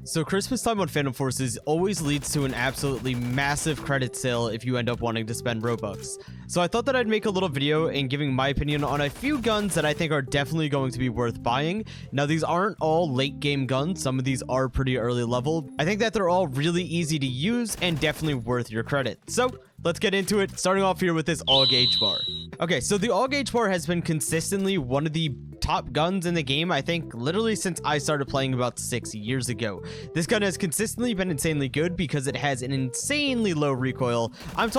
So Christmas time on Phantom Forces always leads to an absolutely massive credit sale if you end up wanting to spend Robux. So I thought that I'd make a little video and giving my opinion on a few guns that I think are definitely going to be worth buying. Now these aren't all late game guns, some of these are pretty early level. I think that they're all really easy to use and definitely worth your credit. So let's get into it, starting off here with this all gauge bar. Okay, so the all gauge bar has been consistently one of the top guns in the game, I think literally since I started playing about 6 years ago. This gun has consistently been insanely good because it has an insanely low recoil. I'm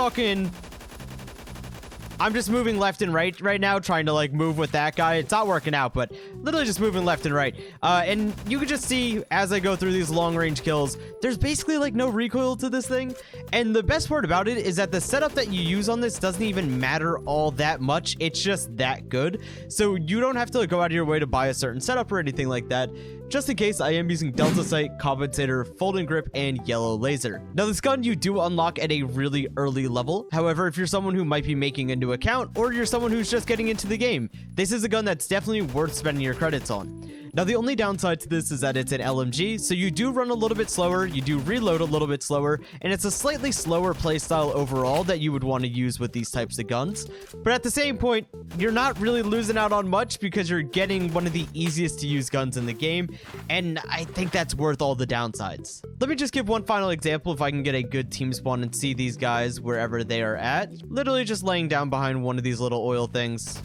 just moving left and right now, trying to like move with that guy. It's not working out, but literally just moving left and right. And you can just see as I go through these long range kills, there's basically like no recoil to this thing. And the best part about it is that the setup that you use on this doesn't even matter all that much. It's just that good. So you don't have to go out of your way to buy a certain setup or anything like that. Just in case, I am using Delta Sight, Compensator, Folding Grip, and Yellow Laser. Now this gun you do unlock at a really early level. However, if you're someone who might be making a new account, or you're someone who's just getting into the game, this is a gun that's definitely worth spending your credits on. Now the only downside to this is that it's an LMG, so you do run a little bit slower, you do reload a little bit slower, and it's a slightly slower playstyle overall that you would want to use with these types of guns. But at the same point, you're not really losing out on much because you're getting one of the easiest to use guns in the game, and I think that's worth all the downsides. Let me just give one final example if I can get a good team spawn and see these guys wherever they are at. Literally just laying down behind one of these little oil things.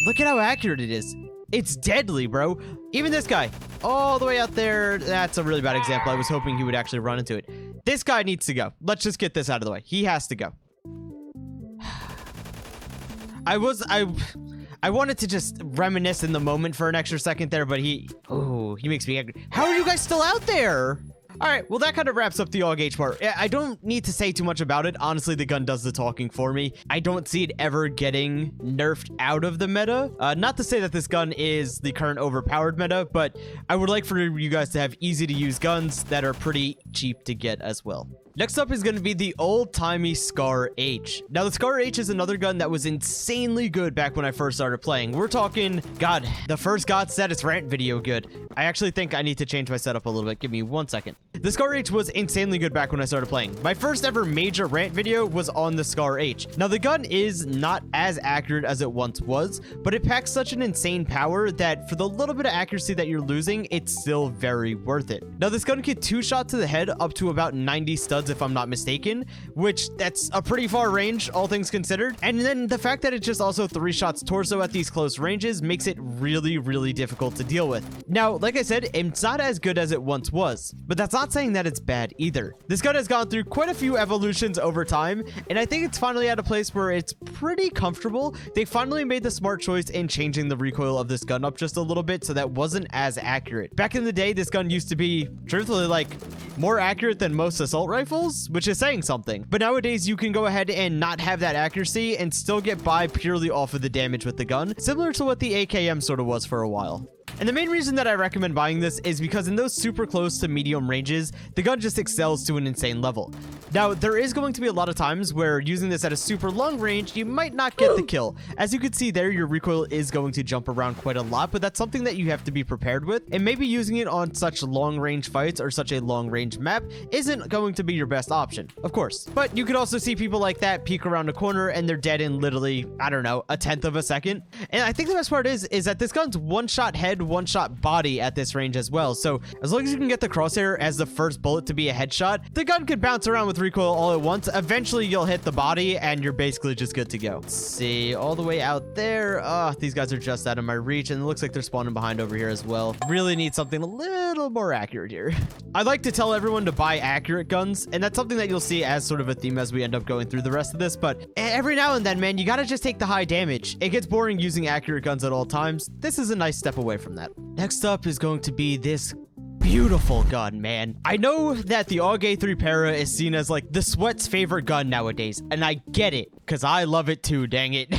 Look at how accurate it is. It's deadly, bro. Even this guy, all the way out there, that's a really bad example. I was hoping he would actually run into it. This guy needs to go. Let's just get this out of the way. He has to go. I wanted to just reminisce in the moment for an extra second there, but he makes me angry. How are you guys still out there? All right, well, that kind of wraps up the all gauge part. I don't need to say too much about it. Honestly, the gun does the talking for me. I don't see it ever getting nerfed out of the meta. Not to say that this gun is the current overpowered meta, but I would like for you guys to have easy to use guns that are pretty cheap to get as well. Next up is going to be the old-timey Scar H. Now, the Scar H is another gun that was insanely good back when I first started playing. We're talking, God, the first Godstatus rant video good. I actually think I need to change my setup a little bit. Give me 1 second. The Scar H was insanely good back when I started playing. My first ever major rant video was on the Scar H. Now, the gun is not as accurate as it once was, but it packs such an insane power that for the little bit of accuracy that you're losing, it's still very worth it. Now, this gun can 2-shot to the head up to about 90 studs if I'm not mistaken, which that's a pretty far range, all things considered. And then the fact that it's just also 3 shots torso at these close ranges makes it really, really difficult to deal with. Now, like I said, it's not as good as it once was, but that's not saying that it's bad either. This gun has gone through quite a few evolutions over time, and I think it's finally at a place where it's pretty comfortable. They finally made the smart choice in changing the recoil of this gun up just a little bit so that wasn't as accurate. Back in the day, this gun used to be, truthfully, like more accurate than most assault rifles, which is saying something. But nowadays, you can go ahead and not have that accuracy and still get by purely off of the damage with the gun, similar to what the AKM sort of was for a while. And the main reason that I recommend buying this is because in those super close to medium ranges, the gun just excels to an insane level. Now, there is going to be a lot of times where using this at a super long range, you might not get the kill. As you can see there, your recoil is going to jump around quite a lot, but that's something that you have to be prepared with. And maybe using it on such long range fights or such a long range map isn't going to be your best option, of course. But you could also see people like that peek around a corner and they're dead in literally, I don't know, 1/10 of a second. And I think the best part is that this gun's 1-shot head, 1-shot body at this range as well. So as long as you can get the crosshair as the first bullet to be a headshot, the gun can bounce around with recoil all at once. Eventually you'll hit the body and you're basically just good to go. Let's see, all the way out there. These guys are just out of my reach, and it looks like they're spawning behind over here as well. Really need something a little more accurate here. I like to tell everyone to buy accurate guns, and that's something that you'll see as sort of a theme as we end up going through the rest of this, but every now and then, man, you gotta just take the high damage. It gets boring using accurate guns at all times. This is a nice step away from that. Next up is going to be this beautiful gun, man. I know that the AUG 3 Para is seen as like the sweat's favorite gun nowadays, and I get it, because I love it too, dang it.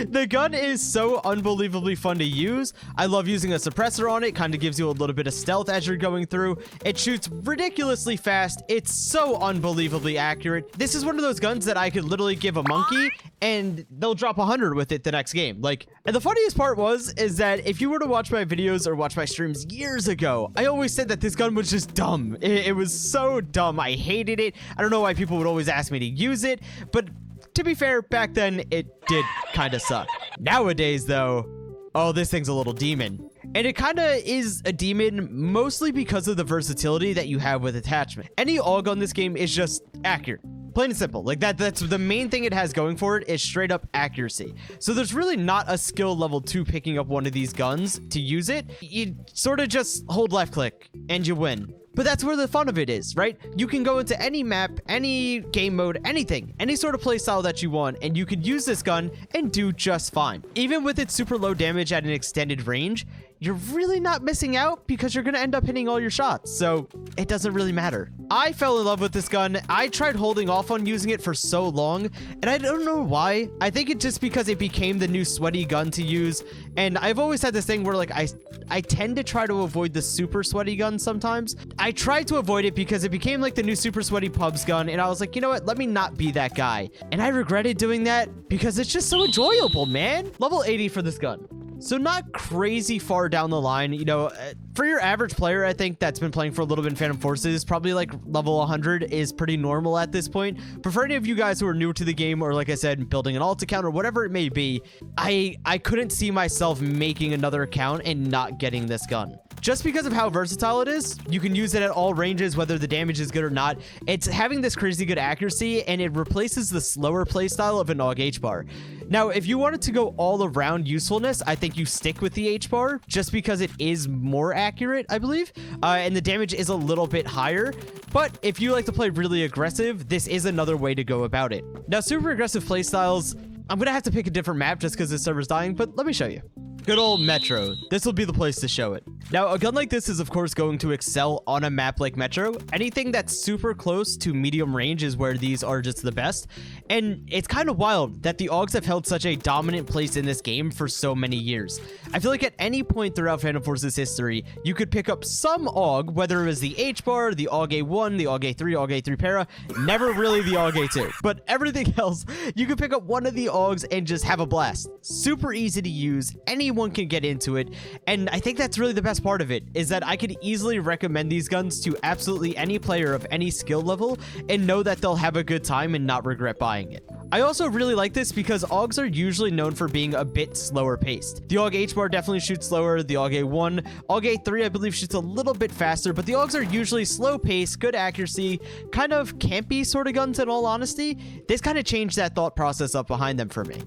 The gun is so unbelievably fun to use. I love using a suppressor on it, kind of gives you a little bit of stealth as you're going through. It shoots ridiculously fast. It's so unbelievably accurate. This is one of those guns that I could literally give a monkey and they'll drop 100 with it the next game. Like, and the funniest part is that if you were to watch my videos or watch my streams years ago, I always always said that this gun was just dumb. It was so dumb. I hated it. I don't know why people would always ask me to use it, but to be fair, back then it did kind of suck. Nowadays though, oh, this thing's a little demon. And it kind of is a demon mostly because of the versatility that you have with attachment. Any AUG on this game is just accurate. Plain and simple. Like that's the main thing it has going for it, is straight up accuracy. So there's really not a skill level to picking up one of these guns to use it. You sort of just hold left click and you win. But that's where the fun of it is, right? You can go into any map, any game mode, anything, any sort of playstyle that you want, and you can use this gun and do just fine. Even with its super low damage at an extended range, you're really not missing out because you're going to end up hitting all your shots. So it doesn't really matter. I fell in love with this gun. I tried holding off on using it for so long, and I don't know why. I think it's just because it became the new sweaty gun to use. And I've always had this thing where like I tend to try to avoid the super sweaty gun sometimes. I tried to avoid it because it became like the new super sweaty pubs gun. And I was like, you know what? Let me not be that guy. And I regretted doing that because it's just so enjoyable, man. Level 80 for this gun. So not crazy far down the line, you know, for your average player, I think that's been playing for a little bit in Phantom Forces, probably like level 100 is pretty normal at this point. But for any of you guys who are new to the game, or like I said, building an alt account or whatever it may be, I couldn't see myself making another account and not getting this gun. Just because of how versatile it is, you can use it at all ranges, whether the damage is good or not. It's having this crazy good accuracy, and it replaces the slower playstyle of an AUG H-bar. Now, if you wanted to go all around usefulness, I think you stick with the H-bar, just because it is more accurate, I believe, and the damage is a little bit higher. But if you like to play really aggressive, this is another way to go about it. Now, super aggressive playstyles, I'm gonna have to pick a different map just because this server's dying, but let me show you. Good old Metro. This will be the place to show it. Now, a gun like this is of course going to excel on a map like Metro. Anything that's super close to medium range is where these are just the best. And it's kind of wild that the AUGs have held such a dominant place in this game for so many years. I feel like at any point throughout Phantom Forces history, you could pick up some AUG, whether it was the H-bar, the AUG A1, the AUG A3, AUG A3 Para, never really the AUG A2. But everything else, you could pick up one of the AUGs and just have a blast. Super easy to use. Anyone can get into it, and I think that's really the best part of it, is that I could easily recommend these guns to absolutely any player of any skill level and know that they'll have a good time and not regret buying it. I also really like this because AUGs are usually known for being a bit slower paced. The AUG H-bar definitely shoots slower, the AUG A1, AUG A3 I believe shoots a little bit faster, but the AUGs are usually slow paced, good accuracy, kind of campy sort of guns in all honesty. This kind of changed that thought process up behind them for me.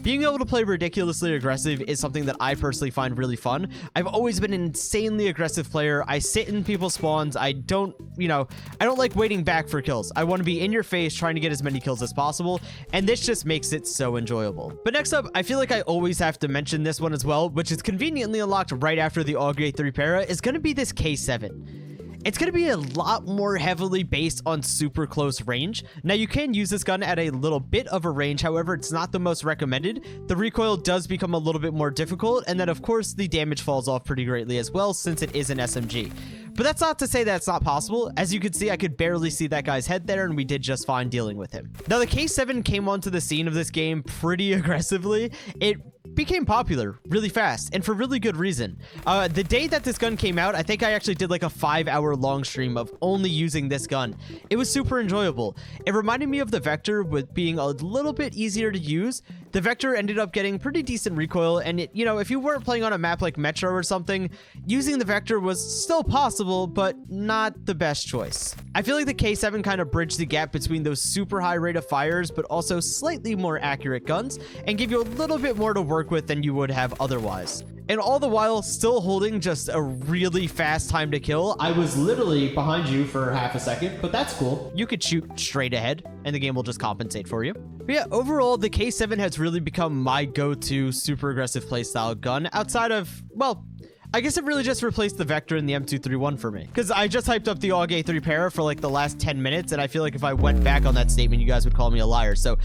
Being able to play ridiculously aggressive is something that I personally find really fun. I've always been an insanely aggressive player. I sit in people's spawns. I don't like waiting back for kills. I want to be in your face trying to get as many kills as possible, and this just makes it so enjoyable. But next up, I feel like I always have to mention this one as well, which is conveniently unlocked right after the AUG A3 Para, is going to be this K7. It's going to be a lot more heavily based on super close range. Now, you can use this gun at a little bit of a range, however, it's not the most recommended. The recoil does become a little bit more difficult, and then, of course, the damage falls off pretty greatly as well, since it is an SMG. But that's not to say that it's not possible. As you can see, I could barely see that guy's head there, and we did just fine dealing with him. Now, the K7 came onto the scene of this game pretty aggressively. It became popular really fast, and for really good reason. The day that this gun came out, I think I actually did like a 5-hour long stream of only using this gun. It was super enjoyable. It reminded me of the Vector with being a little bit easier to use. The Vector ended up getting pretty decent recoil, and it, you know, if you weren't playing on a map like Metro or something, using the Vector was still possible, but not the best choice. I feel like the K7 kind of bridged the gap between those super high rate of fires, but also slightly more accurate guns, and give you a little bit more to work with than you would have otherwise. And all the while still holding just a really fast time to kill. I was literally behind you for half a second, but that's cool. You could shoot straight ahead and the game will just compensate for you. But yeah, overall, the K7 has really become my go-to super aggressive playstyle gun outside of, well, I guess it really just replaced the Vector and the M231 for me. Because I just hyped up the AUG A3 Para for like the last 10 minutes, and I feel like if I went back on that statement, you guys would call me a liar. So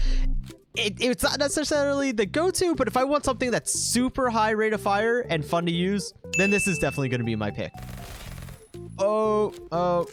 it's not necessarily the go-to, but if I want something that's super high rate of fire and fun to use, then this is definitely going to be my pick. Hold up,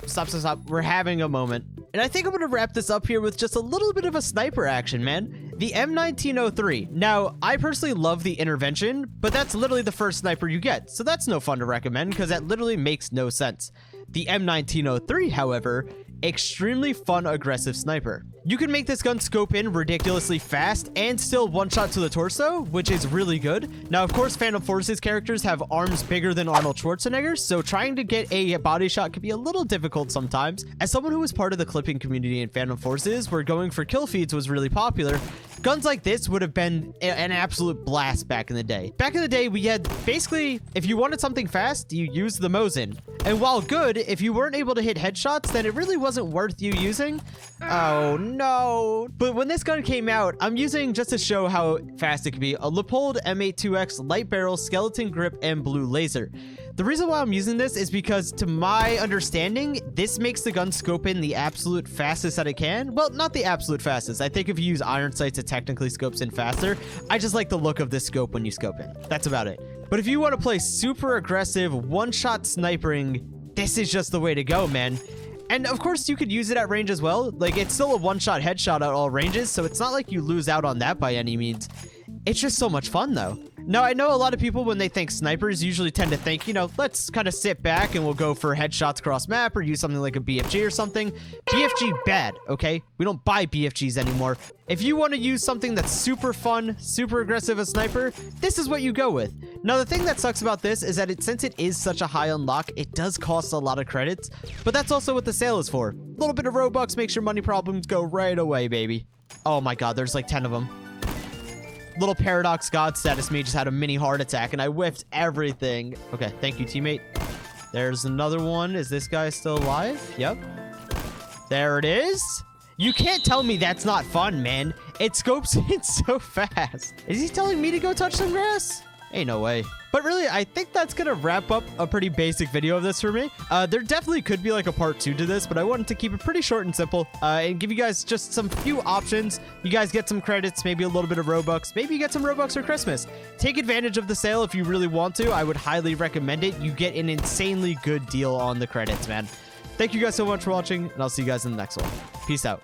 stop. We're having a moment. And I think I'm going to wrap this up here with just a little bit of a sniper action, man. The M1903. Now, I personally love the intervention, but that's literally the first sniper you get, so that's no fun to recommend because that literally makes no sense. The M1903, however, extremely fun aggressive sniper. You can make this gun scope in ridiculously fast and still one shot to the torso, which is really good. Now, of course, Phantom Forces characters have arms bigger than Arnold Schwarzenegger, so trying to get a body shot can be a little difficult sometimes. As someone who was part of the clipping community in Phantom Forces, where going for kill feeds was really popular, guns like this would have been an absolute blast back in the day. Back in the day, we had basically, if you wanted something fast, you used the Mosin. And while good, if you weren't able to hit headshots, then it really wasn't worth you using. Oh no. But when this gun came out, I'm using, just to show how fast it can be, a Leupold M82X light barrel, skeleton grip, and blue laser. The reason why I'm using this is because, to my understanding, this makes the gun scope in the absolute fastest that it can. Well, not the absolute fastest. I think if you use iron sights, it technically scopes in faster. I just like the look of this scope when you scope in. That's about it. But if you want to play super aggressive, one-shot snipering, this is just the way to go, man. And of course, you could use it at range as well. Like, it's still a one-shot headshot at all ranges, so it's not like you lose out on that by any means. It's just so much fun, though. Now, I know a lot of people, when they think snipers, usually tend to think, you know, let's kind of sit back and we'll go for headshots cross map or use something like a BFG or something. BFG bad, okay? We don't buy BFGs anymore. If you want to use something that's super fun, super aggressive as sniper, this is what you go with. Now, the thing that sucks about this is that since it is such a high unlock, it does cost a lot of credits, but that's also what the sale is for. A little bit of Robux makes your money problems go right away, baby. Oh my god, there's like 10 of them. Little Paradox Godstatus me just had a mini heart attack and I whiffed everything. Okay, thank you, teammate. There's another one. Is this guy still alive? Yep. There it is. You can't tell me that's not fun, man. It scopes in so fast. Is he telling me to go touch some grass? Ain't no way. But really, I think that's gonna wrap up a pretty basic video of this for me. There definitely could be like a part 2 to this, but I wanted to keep it pretty short and simple and give you guys just some few options. You guys get some credits, maybe a little bit of Robux. Maybe you get some Robux for Christmas. Take advantage of the sale if you really want to. I would highly recommend it. You get an insanely good deal on the credits, man. Thank you guys so much for watching, and I'll see you guys in the next one. Peace out.